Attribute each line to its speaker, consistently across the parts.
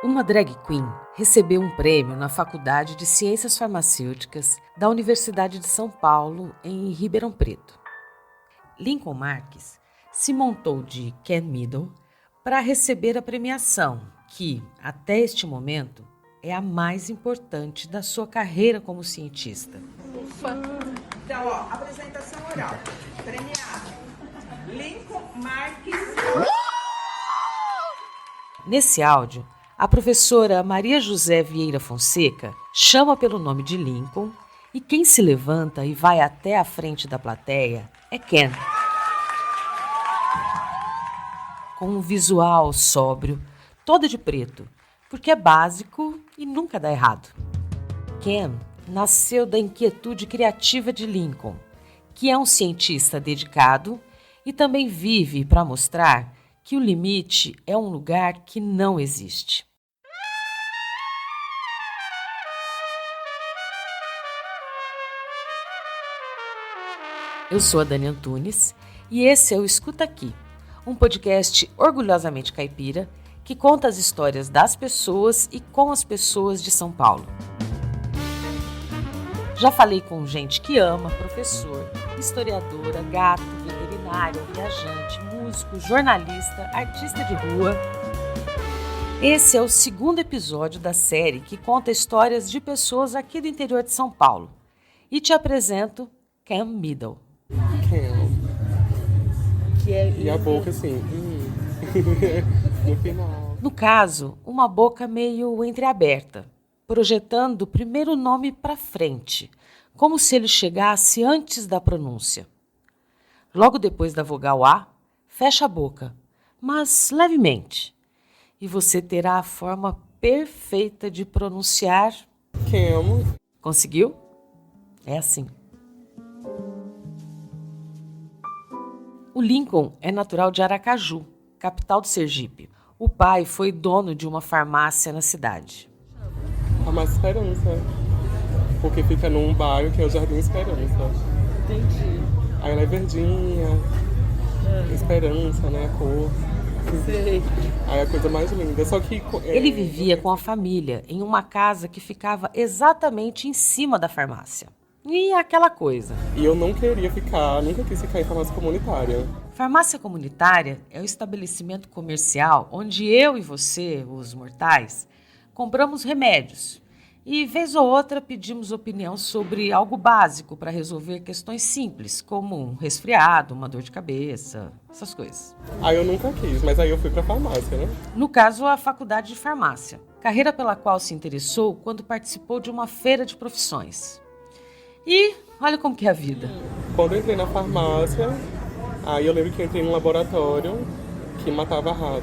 Speaker 1: Uma drag queen recebeu um prêmio na Faculdade de Ciências Farmacêuticas da Universidade de São Paulo, em Ribeirão Preto. Lincoln Marques se montou de Ken Middle para receber a premiação, que, até este momento, é a mais importante da sua carreira como cientista.
Speaker 2: Ufa! Então, apresentação oral. Premiado. Lincoln Marques.
Speaker 1: Nesse áudio, a professora Maria José Vieira Fonseca chama pelo nome de Lincoln e quem se levanta e vai até a frente da plateia é Ken. Com um visual sóbrio, todo de preto, porque é básico e nunca dá errado. Ken nasceu da inquietude criativa de Lincoln, que é um cientista dedicado e também vive para mostrar que o limite é um lugar que não existe. Eu sou a Dani Antunes e esse é o Escuta Aqui, um podcast orgulhosamente caipira que conta as histórias das pessoas e com as pessoas de São Paulo. Já falei com gente que ama, professor, historiadora, gato, veterinário, viajante, músico, jornalista, artista de rua. Esse é o segundo episódio da série que conta histórias de pessoas aqui do interior de São Paulo. E te apresento Ken Middle.
Speaker 3: E a boca assim, no final.
Speaker 1: No caso, uma boca meio entreaberta, projetando o primeiro nome para frente, como se ele chegasse antes da pronúncia. Logo depois da vogal A, fecha a boca, mas levemente, e você terá a forma perfeita de pronunciar.
Speaker 3: Ken.
Speaker 1: Conseguiu? É assim. O Lincoln é natural de Aracaju, capital do Sergipe. O pai foi dono de uma farmácia na cidade.
Speaker 3: Farmácia Esperança. Porque fica num bairro que é o Jardim Esperança.
Speaker 2: Entendi.
Speaker 3: Aí ela é verdinha, Esperança, né? A cor.
Speaker 2: Sei.
Speaker 3: Aí é a coisa mais linda. Só que.
Speaker 1: Ele vivia com a família em uma casa que ficava exatamente em cima da farmácia. E aquela coisa.
Speaker 3: E eu não queria ficar, nunca quis ficar em farmácia comunitária.
Speaker 1: Farmácia comunitária é o estabelecimento comercial onde eu e você, os mortais, compramos remédios. E, vez ou outra, pedimos opinião sobre algo básico para resolver questões simples, como um resfriado, uma dor de cabeça, essas coisas.
Speaker 3: Aí eu nunca quis, mas aí eu fui pra farmácia, né?
Speaker 1: No caso, a faculdade de farmácia, carreira pela qual se interessou quando participou de uma feira de profissões. E olha como que é a vida.
Speaker 3: Quando eu entrei na farmácia, aí eu lembro que eu entrei num laboratório que matava rato.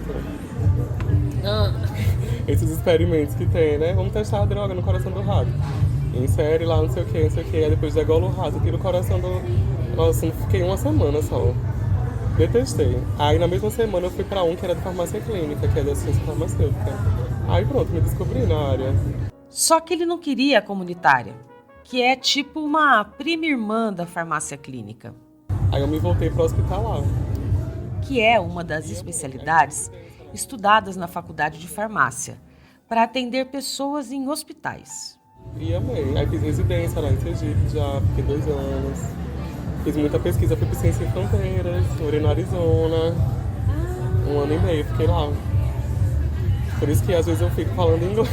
Speaker 3: Esses experimentos que tem, né? Vamos testar a droga no coração do rato. Insere lá, não sei o que. Aí depois degola o rato, tira o coração do... Nossa, não fiquei uma semana só. Detestei. Aí na mesma semana eu fui pra um que era de farmácia clínica, que é da ciência farmacêutica. Aí pronto, me descobri na área.
Speaker 1: Só que ele não queria a comunitária, que é tipo uma prima irmã da farmácia clínica.
Speaker 3: Aí eu me voltei para o hospitalar.
Speaker 1: Que é uma das especialidades estudadas na faculdade de farmácia, para atender pessoas em hospitais.
Speaker 3: E amei. Aí fiz residência lá em Sergipe já, fiquei 2 anos. Fiz muita pesquisa, fui para Ciência Sem Fronteiras, morei no Arizona. 1 ano e meio, fiquei lá. Por isso que às vezes eu fico falando inglês.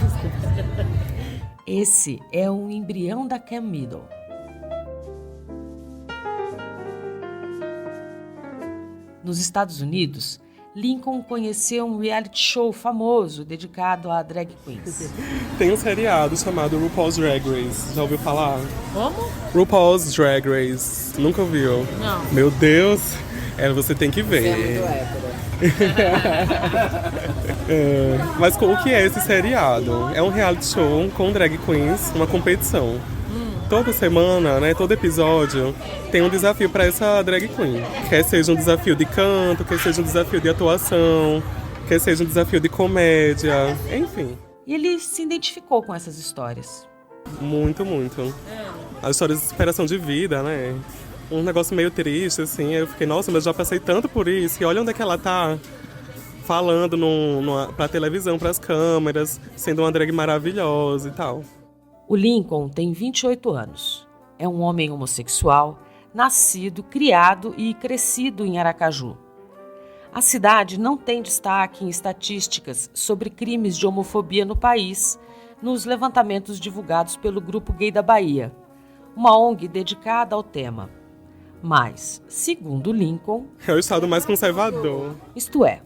Speaker 1: Esse é um embrião da Ken Middle. Nos Estados Unidos, Lincoln conheceu um reality show famoso dedicado a drag queens.
Speaker 3: Tem um seriado chamado RuPaul's Drag Race. Já ouviu falar?
Speaker 2: Como?
Speaker 3: RuPaul's Drag Race. Nunca ouviu?
Speaker 2: Não.
Speaker 3: Meu Deus! Você tem que ver.
Speaker 2: Você é muito hétero.
Speaker 3: Mas o que é esse seriado? É um reality show com drag queens, uma competição. Toda semana, né, todo episódio, tem um desafio para essa drag queen. Quer seja um desafio de canto, quer seja um desafio de atuação, quer seja um desafio de comédia, enfim.
Speaker 1: E ele se identificou com essas histórias.
Speaker 3: Muito, muito. As histórias de superação de vida, né? Um negócio meio triste, assim. Aí eu fiquei, nossa, mas já passei tanto por isso. E olha onde é que ela tá. falando pra televisão, pras câmeras, sendo uma drag maravilhosa e tal.
Speaker 1: O Lincoln tem 28 anos. É um homem homossexual, nascido, criado e crescido em Aracaju. A cidade não tem destaque em estatísticas sobre crimes de homofobia no país, nos levantamentos divulgados pelo Grupo Gay da Bahia, uma ONG dedicada ao tema. Mas, segundo Lincoln,
Speaker 3: É o estado mais conservador.
Speaker 1: isto é,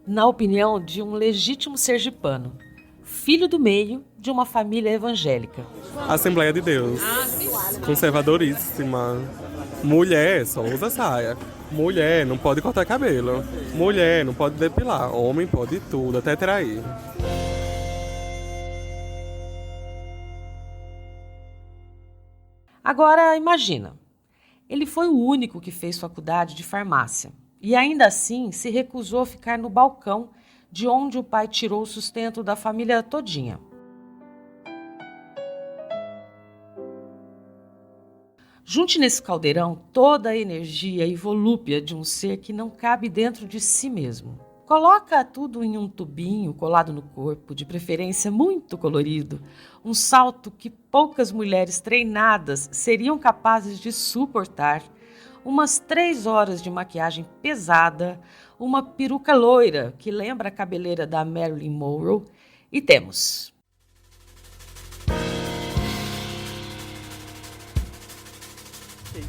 Speaker 1: na opinião de um legítimo sergipano, filho do meio de uma família evangélica.
Speaker 3: Assembleia de Deus. Conservadoríssima. Mulher só usa saia. Mulher não pode cortar cabelo. Mulher não pode depilar. Homem pode tudo, até trair.
Speaker 1: Agora, imagina, ele foi o único que fez faculdade de farmácia e ainda assim se recusou a ficar no balcão de onde o pai tirou o sustento da família todinha. Junte nesse caldeirão toda a energia e volúpia de um ser que não cabe dentro de si mesmo. Coloca tudo em um tubinho colado no corpo, de preferência muito colorido, um salto que poucas mulheres treinadas seriam capazes de suportar, umas 3 horas de maquiagem pesada, uma peruca loira que lembra a cabeleira da Marilyn Monroe e temos...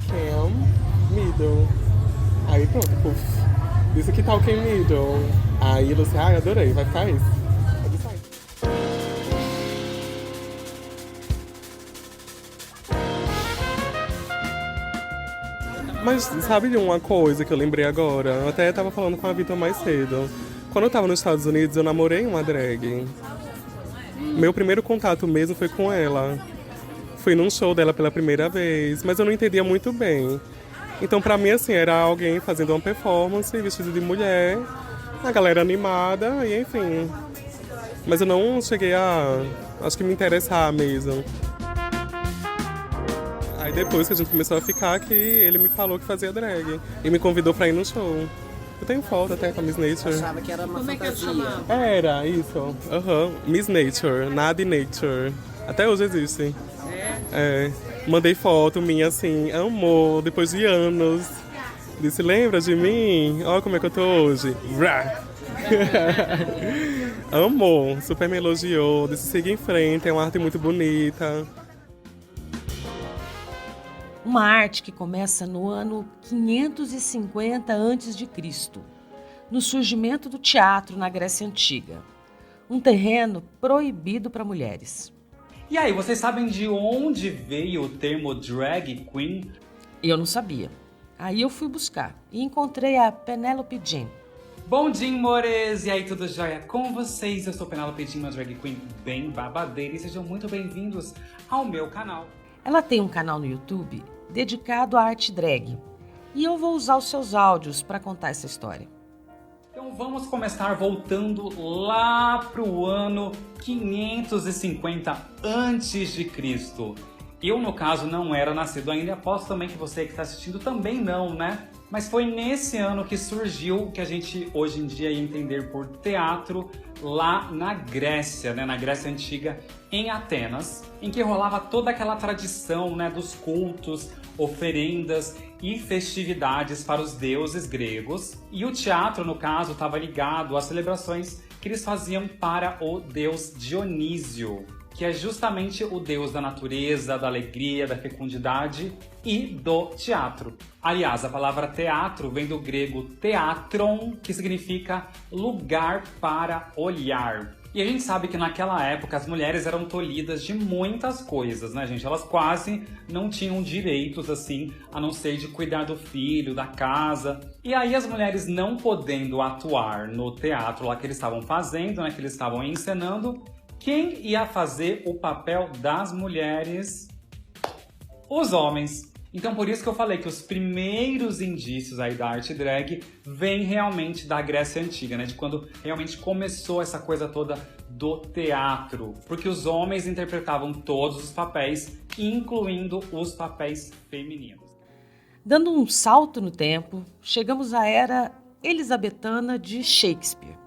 Speaker 3: Cam, middle. Aí pronto, puf. Isso aqui tá o Cam middle. Aí você, adorei, vai ficar isso. Pode sair. Mas sabe de uma coisa que eu lembrei agora? Eu até tava falando com a Vitor mais cedo. Quando eu tava nos Estados Unidos, eu namorei uma drag. Meu primeiro contato mesmo foi com ela. Fui num show dela pela primeira vez, mas eu não entendia muito bem. Então, pra mim, assim, era alguém fazendo uma performance, vestido de mulher, a galera animada, e enfim. Mas eu não cheguei acho que me interessar mesmo. Aí depois que a gente começou a ficar, que ele me falou que fazia drag. E me convidou pra ir no show. Eu tenho foto até com a Miss Nature.
Speaker 2: Achava que era uma fantasia.
Speaker 3: Era, isso. Miss Nature, Nadi Nature. Até hoje existe. É, mandei foto minha assim, amor, depois de anos. Disse, lembra de mim? Olha como é que eu tô hoje. Amor, super me elogiou. Disse, siga em frente, é uma arte muito bonita.
Speaker 1: Uma arte que começa no ano 550 a.C., no surgimento do teatro na Grécia Antiga, um terreno proibido para mulheres.
Speaker 4: E aí, vocês sabem de onde veio o termo drag queen?
Speaker 1: Eu não sabia. Aí eu fui buscar e encontrei a Penélope Jean.
Speaker 4: Bom dia, amores! E aí, tudo jóia com vocês? Eu sou Penélope Jean, uma drag queen bem babadeira, e sejam muito bem-vindos ao meu canal.
Speaker 1: Ela tem um canal no YouTube dedicado à arte drag e eu vou usar os seus áudios para contar essa história.
Speaker 4: Então vamos começar voltando lá pro ano 550 a.C. Eu, no caso, não era nascido ainda, aposto também que você que está assistindo também não, né? Mas foi nesse ano que surgiu o que a gente hoje em dia ia entender por teatro lá na Grécia, né? Na Grécia Antiga, em Atenas, em que rolava toda aquela tradição, né, dos cultos, oferendas e festividades para os deuses gregos. E o teatro, no caso, estava ligado às celebrações que eles faziam para o deus Dionísio, que é justamente o deus da natureza, da alegria, da fecundidade e do teatro. Aliás, a palavra teatro vem do grego theatron, que significa lugar para olhar. E a gente sabe que naquela época as mulheres eram tolhidas de muitas coisas, né, gente? Elas quase não tinham direitos, assim, a não ser de cuidar do filho, da casa. E aí as mulheres não podendo atuar no teatro lá que eles estavam fazendo, né, que eles estavam encenando, quem ia fazer o papel das mulheres? Os homens. Então por isso que eu falei que os primeiros indícios aí da arte drag vêm realmente da Grécia Antiga, né? De quando realmente começou essa coisa toda do teatro. Porque os homens interpretavam todos os papéis, incluindo os papéis femininos.
Speaker 1: Dando um salto no tempo, chegamos à era elisabetana de Shakespeare.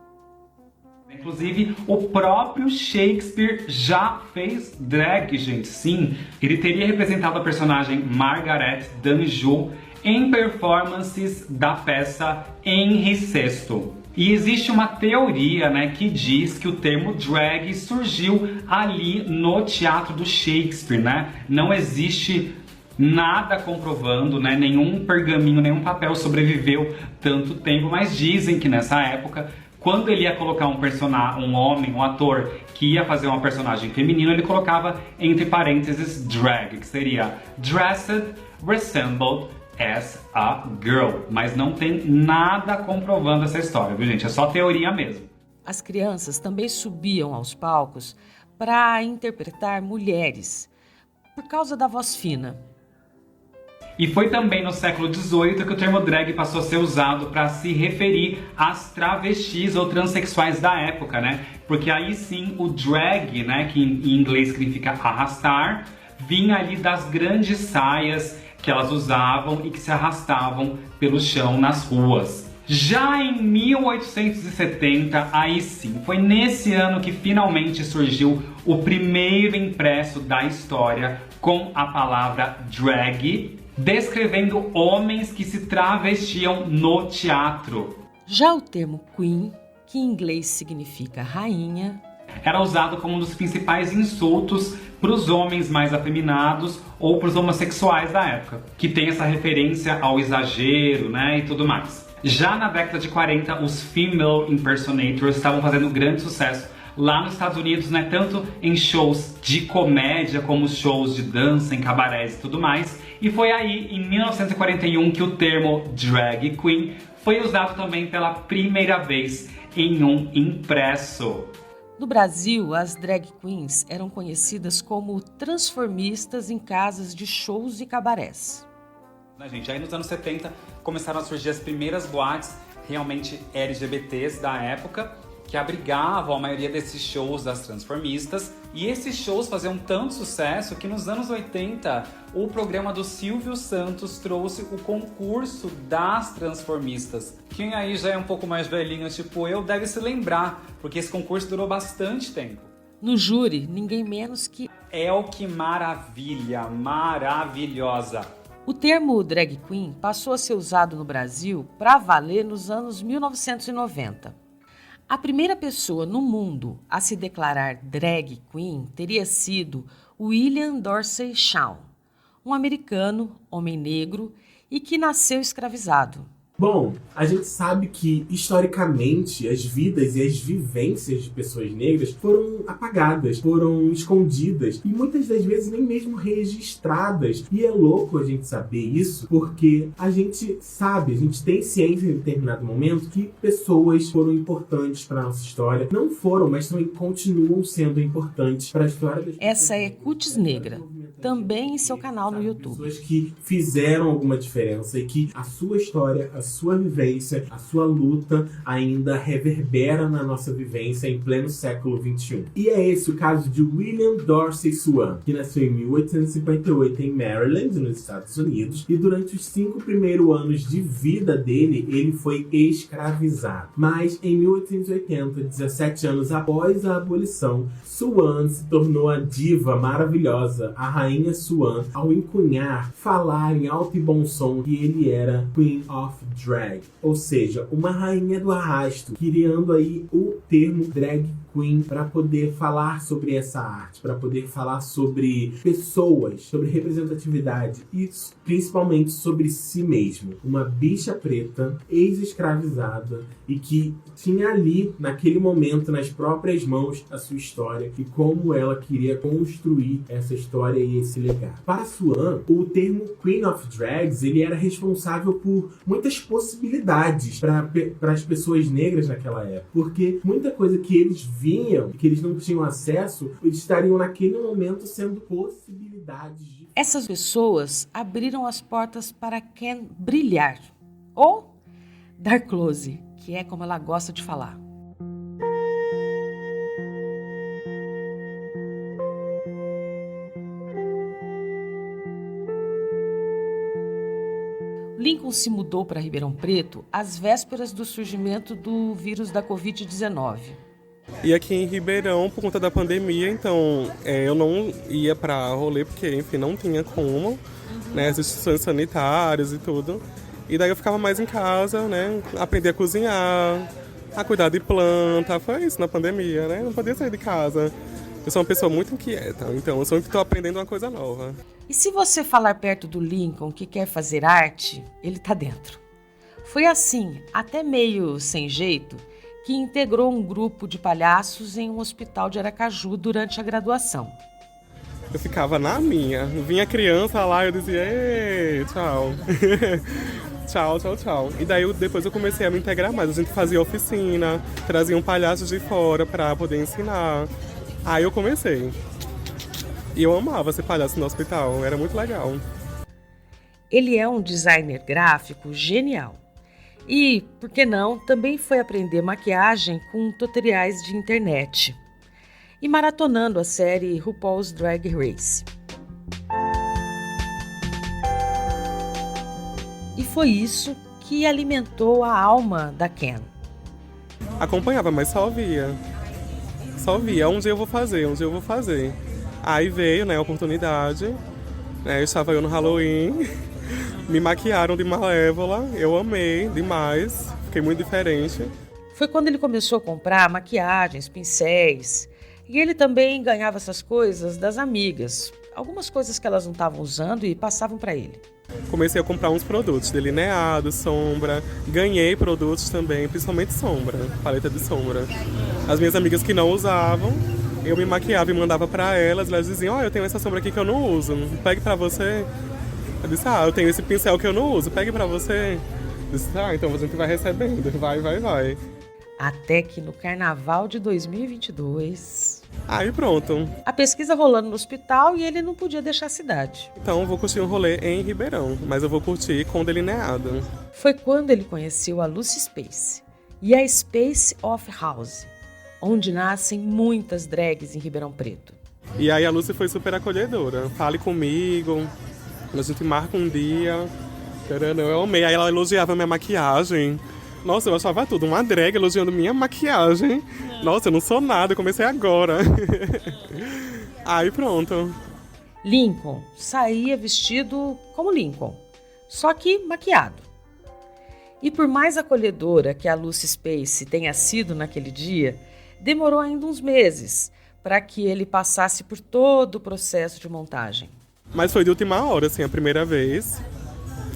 Speaker 4: Inclusive, o próprio Shakespeare já fez drag, gente. Sim, ele teria representado a personagem Margaret d'Anjou em performances da peça Henri VI. E existe uma teoria, né, que diz que o termo drag surgiu ali no teatro do Shakespeare, né? Não existe nada comprovando, né? Nenhum pergaminho, nenhum papel sobreviveu tanto tempo, mas dizem que nessa época, quando ele ia colocar um homem, um ator que ia fazer uma personagem feminina, ele colocava entre parênteses drag, que seria dressed, resembled as a girl. Mas não tem nada comprovando essa história, viu, gente? É só teoria mesmo.
Speaker 1: As crianças também subiam aos palcos para interpretar mulheres, por causa da voz fina.
Speaker 4: E foi também no século XVIII que o termo drag passou a ser usado para se referir às travestis ou transexuais da época, né? Porque aí sim o drag, né, que em inglês significa arrastar, vinha ali das grandes saias que elas usavam e que se arrastavam pelo chão nas ruas. Já em 1870, aí sim, foi nesse ano que finalmente surgiu o primeiro impresso da história com a palavra drag, descrevendo homens que se travestiam no teatro.
Speaker 1: Já o termo queen, que em inglês significa rainha,
Speaker 4: era usado como um dos principais insultos para os homens mais afeminados ou para os homossexuais da época, que tem essa referência ao exagero, né, e tudo mais. Já na década de 40, os female impersonators estavam fazendo grande sucesso lá nos Estados Unidos, né, tanto em shows de comédia como shows de dança, em cabarés e tudo mais. E foi aí, em 1941, que o termo drag queen foi usado também pela primeira vez em um impresso.
Speaker 1: No Brasil, as drag queens eram conhecidas como transformistas em casas de shows e cabarés.
Speaker 4: Gente, aí nos anos 70 começaram a surgir as primeiras boates realmente LGBTs da época, que abrigavam a maioria desses shows das transformistas. E esses shows faziam tanto sucesso que nos anos 80 o programa do Silvio Santos trouxe o concurso das transformistas. Quem aí já é um pouco mais velhinho, tipo eu, deve se lembrar, porque esse concurso durou bastante tempo.
Speaker 1: No júri, ninguém menos que
Speaker 4: Elke Maravilha, maravilhosa.
Speaker 1: O termo drag queen passou a ser usado no Brasil para valer nos anos 1990. A primeira pessoa no mundo a se declarar drag queen teria sido William Dorsey Shaw, um americano, homem negro e que nasceu escravizado.
Speaker 5: Bom, a gente sabe que, historicamente, as vidas e as vivências de pessoas negras foram apagadas, foram escondidas e muitas das vezes nem mesmo registradas. E é louco a gente saber isso porque a gente sabe, a gente tem ciência em determinado momento que pessoas foram importantes para a nossa história. Não foram, mas também continuam sendo importantes para a história das pessoas.
Speaker 1: Essa é Cutis Negra, também em seu canal no YouTube.
Speaker 5: Pessoas que fizeram alguma diferença e que a sua história, a sua vivência, a sua luta ainda reverbera na nossa vivência em pleno século XXI. E é esse o caso de William Dorsey Swan, que nasceu em 1858 em Maryland, nos Estados Unidos, e durante os 5 primeiros anos de vida dele, ele foi escravizado. Mas em 1880, 17 anos após a abolição, Swan se tornou a diva maravilhosa, a rainha Swan, ao encunhar, falar em alto e bom som que ele era Queen of Drag, ou seja, uma rainha do arrasto, criando aí o termo drag queen para poder falar sobre essa arte, para poder falar sobre pessoas, sobre representatividade e principalmente sobre si mesmo. Uma bicha preta, ex-escravizada e que tinha ali, naquele momento, nas próprias mãos, a sua história e como ela queria construir essa história e esse legado. Para Swan, o termo Queen of Drags, ele era responsável por muitas possibilidades para as pessoas negras naquela época, porque muita coisa que eles vinham, que eles não tinham acesso, eles estariam naquele momento sendo possibilidades de...
Speaker 1: Essas pessoas abriram as portas para Ken brilhar, ou dar close, que é como ela gosta de falar. Lincoln se mudou para Ribeirão Preto às vésperas do surgimento do vírus da Covid-19.
Speaker 3: E aqui em Ribeirão, por conta da pandemia, então eu não ia pra rolê, porque, enfim, não tinha como, né, as instituições sanitárias e tudo. E daí eu ficava mais em casa, né, aprender a cozinhar, a cuidar de planta, foi isso na pandemia, né, não podia sair de casa. Eu sou uma pessoa muito inquieta, então eu sempre estou aprendendo uma coisa nova.
Speaker 1: E se você falar perto do Lincoln que quer fazer arte, ele tá dentro. Foi assim, até meio sem jeito, que integrou um grupo de palhaços em um hospital de Aracaju durante a graduação.
Speaker 3: Eu ficava na minha, vinha criança lá e eu dizia, ei, tchau. Tchau, tchau, tchau. E daí depois eu comecei a me integrar mais. A gente fazia oficina, traziam palhaços de fora para poder ensinar. Aí eu comecei. E eu amava ser palhaço no hospital, era muito legal.
Speaker 1: Ele é um designer gráfico genial. E, por que não, também foi aprender maquiagem com tutoriais de internet. E maratonando a série RuPaul's Drag Race. E foi isso que alimentou a alma da Ken.
Speaker 3: Acompanhava, mas só via. Só via, um dia eu vou fazer, um dia eu vou fazer. Aí veio, né, a oportunidade. Né, estava eu no Halloween. Me maquiaram de Malévola, eu amei demais, fiquei muito diferente.
Speaker 1: Foi quando ele começou a comprar maquiagens, pincéis. E ele também ganhava essas coisas das amigas. Algumas coisas que elas não estavam usando e passavam para ele.
Speaker 3: Comecei a comprar uns produtos, delineado, sombra. Ganhei produtos também, principalmente sombra, paleta de sombra. As minhas amigas que não usavam, eu me maquiava e mandava para elas. Elas diziam, eu tenho essa sombra aqui que eu não uso, pegue para você. Eu disse, eu tenho esse pincel que eu não uso, pegue pra você. Eu disse, então a gente vai recebendo, vai.
Speaker 1: Até que no Carnaval de 2022...
Speaker 3: Aí pronto.
Speaker 1: A pesquisa rolando no hospital e ele não podia deixar a cidade.
Speaker 3: Então eu vou curtir um rolê em Ribeirão, mas eu vou curtir com delineado.
Speaker 1: Foi quando ele conheceu a Lucy Space e a Space of House, onde nascem muitas drags em Ribeirão Preto.
Speaker 3: E aí a Lucy foi super acolhedora. Fale comigo... A gente marca um dia, eu amei. Aí ela elogiava minha maquiagem. Nossa, eu achava tudo, uma drag elogiando minha maquiagem. Nossa, eu não sou nada, eu comecei agora. Aí pronto.
Speaker 1: Lincoln saía vestido como Lincoln, só que maquiado. E por mais acolhedora que a Lucy Space tenha sido naquele dia, demorou ainda uns meses para que ele passasse por todo o processo de montagem.
Speaker 3: Mas foi de última hora, assim, a primeira vez.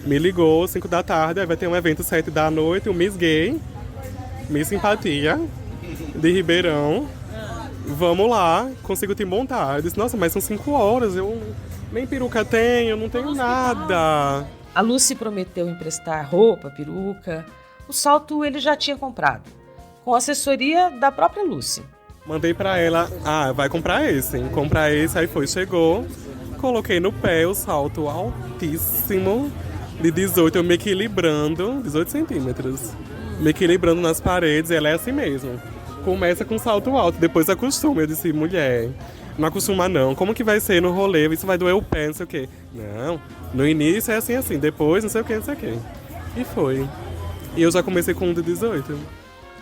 Speaker 3: Me ligou, 5 da tarde, aí vai ter um evento 7 da noite, o Miss Gay, Miss Simpatia, de Ribeirão. Vamos lá, consigo te montar. Eu disse, nossa, mas são 5 horas, eu nem peruca tenho, não tenho nada.
Speaker 1: A Lucy prometeu emprestar roupa, peruca. O salto ele já tinha comprado, com assessoria da própria Lucy.
Speaker 3: Mandei pra ela, vai comprar esse, aí foi, chegou. Coloquei no pé o salto altíssimo de 18, eu me equilibrando, 18 centímetros. Me equilibrando nas paredes, ela é assim mesmo. Começa com salto alto, depois acostuma. Eu disse, mulher, não acostuma não. Como que vai ser no rolê? Isso vai doer o pé, não sei o quê. Não, no início é assim, depois não sei o quê. E foi. E eu já comecei com um de 18.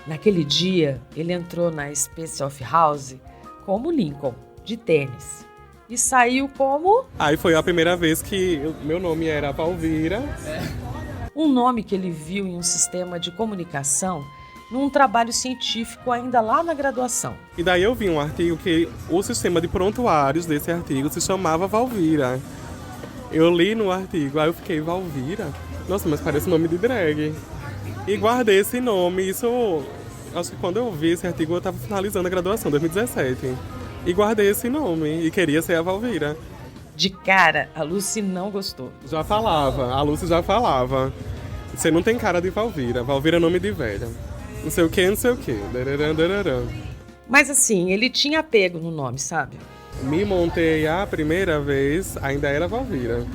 Speaker 1: Naquele dia, ele entrou na Space of House como Lincoln, de tênis. E saiu como...
Speaker 3: Aí foi a primeira vez que meu nome era Valvira.
Speaker 1: Um nome que ele viu em um sistema de comunicação num trabalho científico ainda lá na graduação.
Speaker 3: E daí eu vi um artigo que o sistema de prontuários desse artigo se chamava Valvira. Eu li no artigo, aí eu fiquei, Valvira? Nossa, mas parece nome de drag. E guardei esse nome, acho que quando eu vi esse artigo eu estava finalizando a graduação, 2017. E guardei esse nome, e queria ser a Valvira.
Speaker 1: De cara, a Lucy não gostou.
Speaker 3: A Lucy já falava. Você não tem cara de Valvira, Valvira é nome de velha. Não sei o que.
Speaker 1: Mas assim, ele tinha apego no nome, sabe?
Speaker 3: Me montei a primeira vez, ainda era Valvira.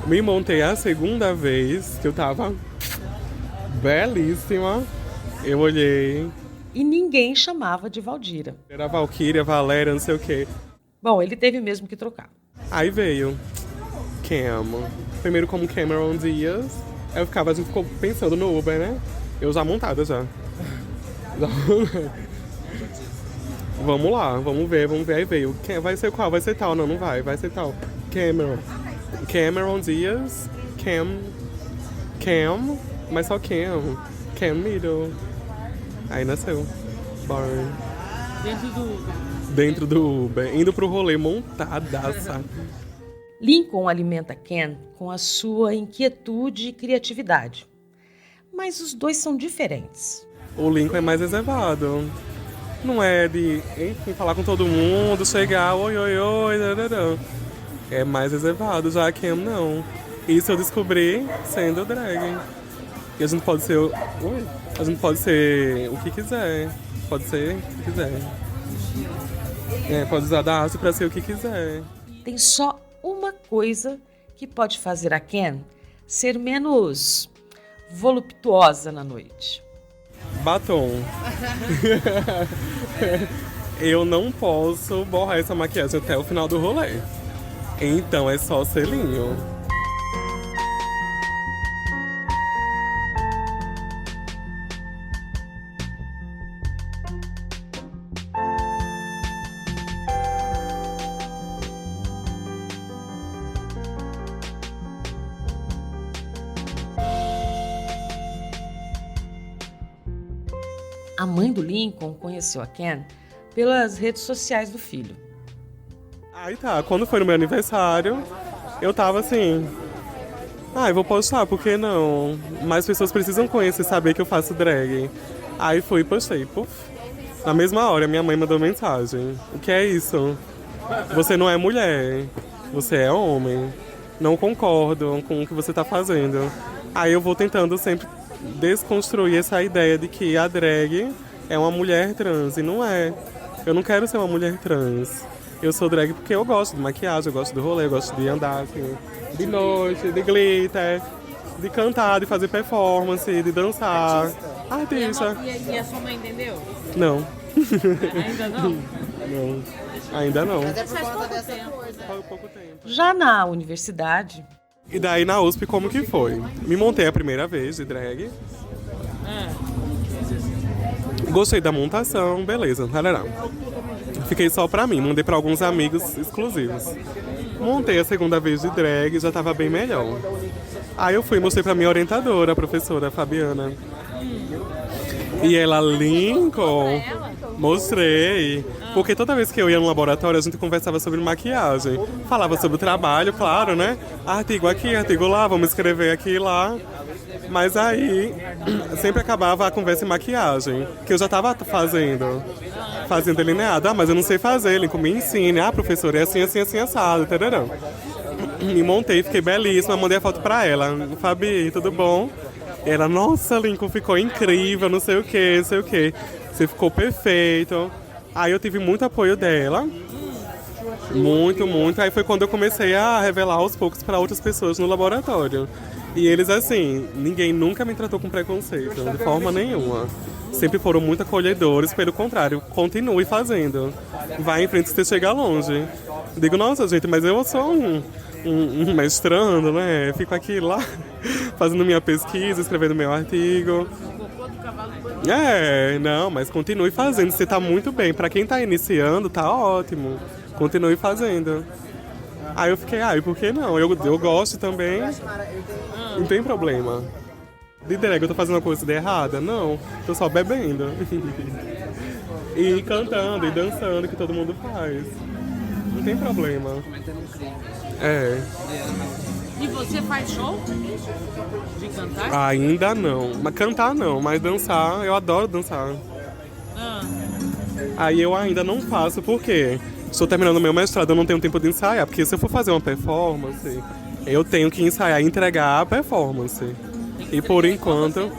Speaker 3: Me montei a segunda vez, que eu tava belíssima. Eu olhei...
Speaker 1: E ninguém chamava de Valdira.
Speaker 3: Era Valquíria, Valéria, não sei o quê.
Speaker 1: Bom, ele teve mesmo que trocar.
Speaker 3: Aí veio Cam. Primeiro como Cameron Diaz. Aí a gente ficou pensando no Uber, né? Eu já montada já. Vamos lá, vamos ver, aí veio. Vai ser qual? Vai ser tal? Não, não vai. Vai ser tal. Cameron Diaz. Cam, mas só Cam. Cam Middle. Aí nasceu. Barn. Dentro do Uber. Indo pro rolê montadaça.
Speaker 1: Lincoln alimenta Ken com a sua inquietude e criatividade. Mas os dois são diferentes.
Speaker 3: O Lincoln é mais reservado. Não é de, enfim, falar com todo mundo, chegar, oi, dadadã. É mais reservado, já a Cam não. Isso eu descobri sendo drag. E a gente pode ser o que quiser. Pode ser o que quiser. Pode usar da arte pra ser o que quiser.
Speaker 1: Tem só uma coisa que pode fazer a Ken ser menos voluptuosa na noite.
Speaker 3: Batom. Eu não posso borrar essa maquiagem até o final do rolê. Então é só selinho.
Speaker 1: A mãe do Lincoln conheceu a Ken pelas redes sociais do filho.
Speaker 3: Aí tá, quando foi no meu aniversário, eu tava assim... eu vou postar, por que não? Mais pessoas precisam conhecer, saber que eu faço drag. Aí fui e postei, puf. Na mesma hora, minha mãe mandou mensagem. O que é isso? Você não é mulher, você é homem. Não concordo com o que você tá fazendo. Aí eu vou tentando sempre desconstruir essa ideia de que a drag é uma mulher trans, e não é. Eu não quero ser uma mulher trans. Eu sou drag porque eu gosto de maquiagem, eu gosto do rolê, eu gosto de andar assim, de noite, de glitter, de cantar, de fazer performance, de dançar. Artista.
Speaker 2: E a sua mãe entendeu?
Speaker 3: Não.
Speaker 2: Ainda não?
Speaker 3: Não. Ainda não.
Speaker 2: Mas é por conta dessa coisa.
Speaker 3: Faz pouco tempo.
Speaker 1: Já na universidade,
Speaker 3: E daí na USP como que foi? Me montei a primeira vez de drag. Gostei da montação, beleza, tarará. Fiquei só pra mim, mandei pra alguns amigos exclusivos. Montei a segunda vez de drag, já tava bem melhor. Aí eu fui e mostrei pra minha orientadora, a professora Fabiana. E ela, Lincoln, mostrei. Porque toda vez que eu ia no laboratório, a gente conversava sobre maquiagem. Falava sobre o trabalho, claro, né? Artigo aqui, artigo lá, vamos escrever aqui e lá. Mas aí, sempre acabava a conversa em maquiagem, que eu já tava fazendo delineado. Mas eu não sei fazer, Lincoln, me ensine. Professora, é assim, assim, assim, assado, tarará. Me montei, fiquei belíssima, mandei a foto pra ela. Fabi, tudo bom? Ela, nossa, Lincoln, ficou incrível, não sei o que, não sei o que. Você ficou perfeito. Aí eu tive muito apoio dela. Muito, muito. Aí foi quando eu comecei a revelar aos poucos para outras pessoas no laboratório. E eles, assim, ninguém nunca me tratou com preconceito, de forma nenhuma. Sempre foram muito acolhedores, pelo contrário, continue fazendo. Vai em frente que você chega longe. Digo, nossa, gente, mas eu sou um mestrando, né? Fico aqui lá, fazendo minha pesquisa, escrevendo meu artigo. Não, mas continue fazendo, você tá muito bem. Pra quem tá iniciando, tá ótimo. Continue fazendo. Aí eu fiquei, por que não? Eu gosto também. Não tem problema. De drag, eu tô fazendo uma coisa de errada? Não, tô só bebendo. E cantando e dançando, que todo mundo faz. Não tem problema.
Speaker 2: E você faz show? De cantar?
Speaker 3: Ainda não. Mas cantar não, mas dançar, eu adoro dançar. Aí eu ainda não faço, por quê? Estou terminando meu mestrado, eu não tenho tempo de ensaiar. Porque se eu for fazer uma performance, eu tenho que ensaiar e entregar a performance. E por enquanto...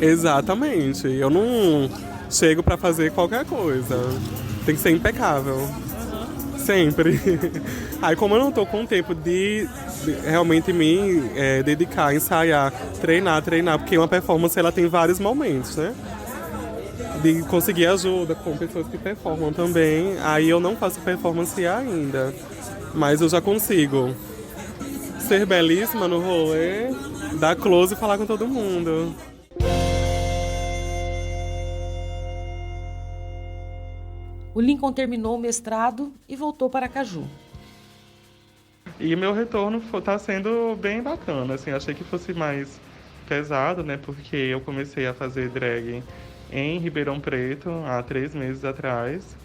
Speaker 3: Exatamente. Eu não chego pra fazer qualquer coisa. Tem que ser impecável. Sempre. Aí como eu não tô com tempo de realmente me dedicar, ensaiar, treinar, porque uma performance ela tem vários momentos, né? De conseguir ajuda com pessoas que performam também. Aí eu não faço performance ainda. Mas eu já consigo ser belíssima no rolê, dar close e falar com todo mundo.
Speaker 1: O Lincoln terminou o mestrado e voltou para Aracaju.
Speaker 3: E meu retorno tá sendo bem bacana, assim, achei que fosse mais pesado, né, porque eu comecei a fazer drag em Ribeirão Preto há 3 meses atrás,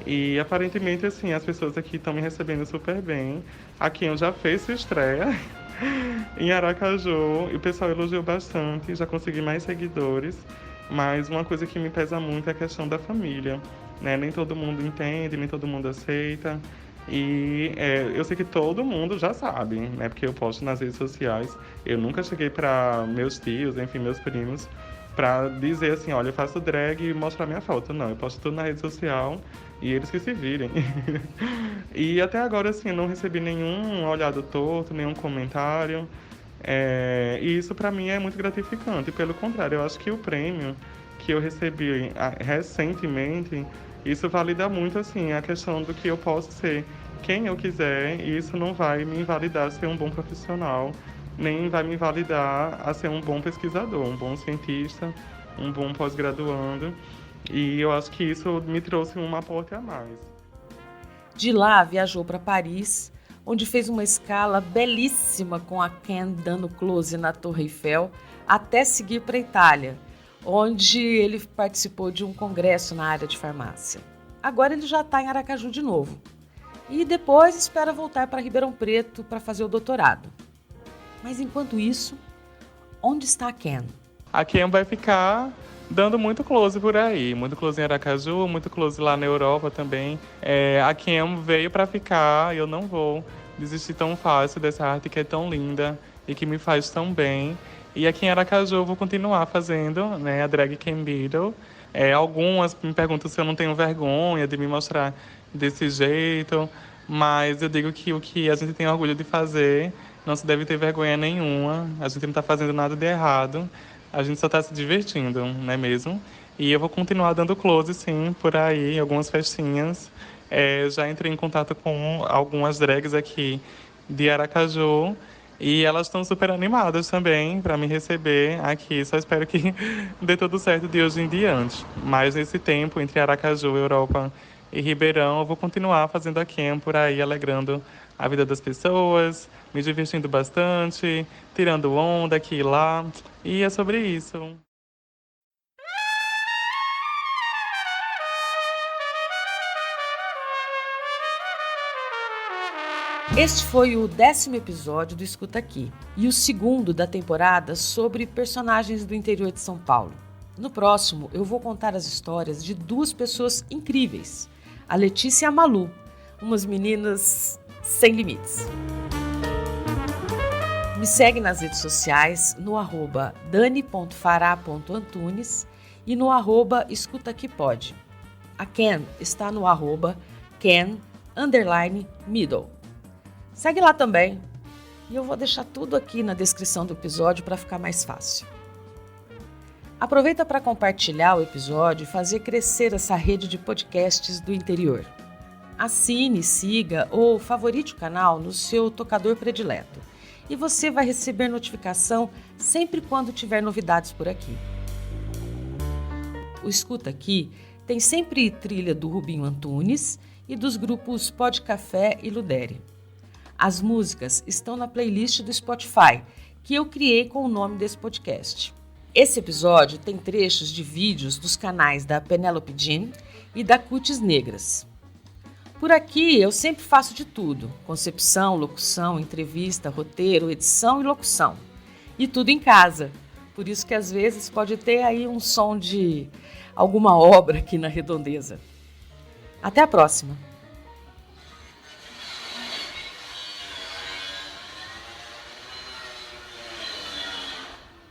Speaker 3: e aparentemente, assim, as pessoas aqui estão me recebendo super bem. Aqui eu já fez sua estreia em Aracaju, e o pessoal elogiou bastante, já consegui mais seguidores, mas uma coisa que me pesa muito é a questão da família, né, nem todo mundo entende, nem todo mundo aceita. E eu sei que todo mundo já sabe, né? Porque eu posto nas redes sociais. Eu nunca cheguei para meus tios, enfim, meus primos, para dizer assim, olha, eu faço drag e mostrar minha foto. Não, eu posto tudo na rede social e eles que se virem. E até agora, assim, eu não recebi nenhum olhado torto, nenhum comentário. E isso para mim é muito gratificante. Pelo contrário, eu acho que o prêmio que eu recebi recentemente, isso valida muito, assim, a questão do que eu posso ser quem eu quiser, e isso não vai me invalidar a ser um bom profissional, nem vai me invalidar a ser um bom pesquisador, um bom cientista, um bom pós-graduando. E eu acho que isso me trouxe um aporte a mais.
Speaker 1: De lá, viajou para Paris, onde fez uma escala belíssima com a Ken dando close na Torre Eiffel, até seguir para a Itália, onde ele participou de um congresso na área de farmácia. Agora ele já está em Aracaju de novo. E depois espera voltar para Ribeirão Preto para fazer o doutorado. Mas enquanto isso, onde está a Ken?
Speaker 3: A Ken vai ficar dando muito close por aí, muito close em Aracaju, muito close lá na Europa também. A Ken veio para ficar e eu não vou desistir tão fácil dessa arte que é tão linda e que me faz tão bem. E aqui em Aracaju eu vou continuar fazendo, né, a drag Ken Beadle. Algumas me perguntam se eu não tenho vergonha de me mostrar desse jeito, mas eu digo que o que a gente tem orgulho de fazer não se deve ter vergonha nenhuma. A gente não está fazendo nada de errado, a gente só está se divertindo, não é mesmo? E eu vou continuar dando close, sim, por aí, em algumas festinhas. Já entrei em contato com algumas drags aqui de Aracaju, e elas estão super animadas também para me receber aqui. Só espero que dê tudo certo de hoje em diante. Mas nesse tempo, entre Aracaju, Europa e Ribeirão, eu vou continuar fazendo a Ken por aí, alegrando a vida das pessoas, me divertindo bastante, tirando onda aqui e lá. E é sobre isso.
Speaker 1: Este foi o 10º episódio do Escuta Aqui e o 2º da temporada sobre personagens do interior de São Paulo. No próximo, eu vou contar as histórias de 2 pessoas incríveis, a Letícia e a Malu, umas meninas sem limites. Me segue nas redes sociais no @dani.fará.antunes e no @escutaaquipod. A Ken está no @ken_middle. Segue lá também. E eu vou deixar tudo aqui na descrição do episódio para ficar mais fácil. Aproveita para compartilhar o episódio e fazer crescer essa rede de podcasts do interior. Assine, siga ou favorite o canal no seu tocador predileto. E você vai receber notificação sempre quando tiver novidades por aqui. O Escuta Aqui tem sempre trilha do Rubinho Antunes e dos grupos Pod Café e Ludere. As músicas estão na playlist do Spotify, que eu criei com o nome desse podcast. Esse episódio tem trechos de vídeos dos canais da Penélope Jean e da Cutis Negras. Por aqui eu sempre faço de tudo: concepção, locução, entrevista, roteiro, edição e locução. E tudo em casa. Por isso que às vezes pode ter aí um som de alguma obra aqui na redondeza. Até a próxima!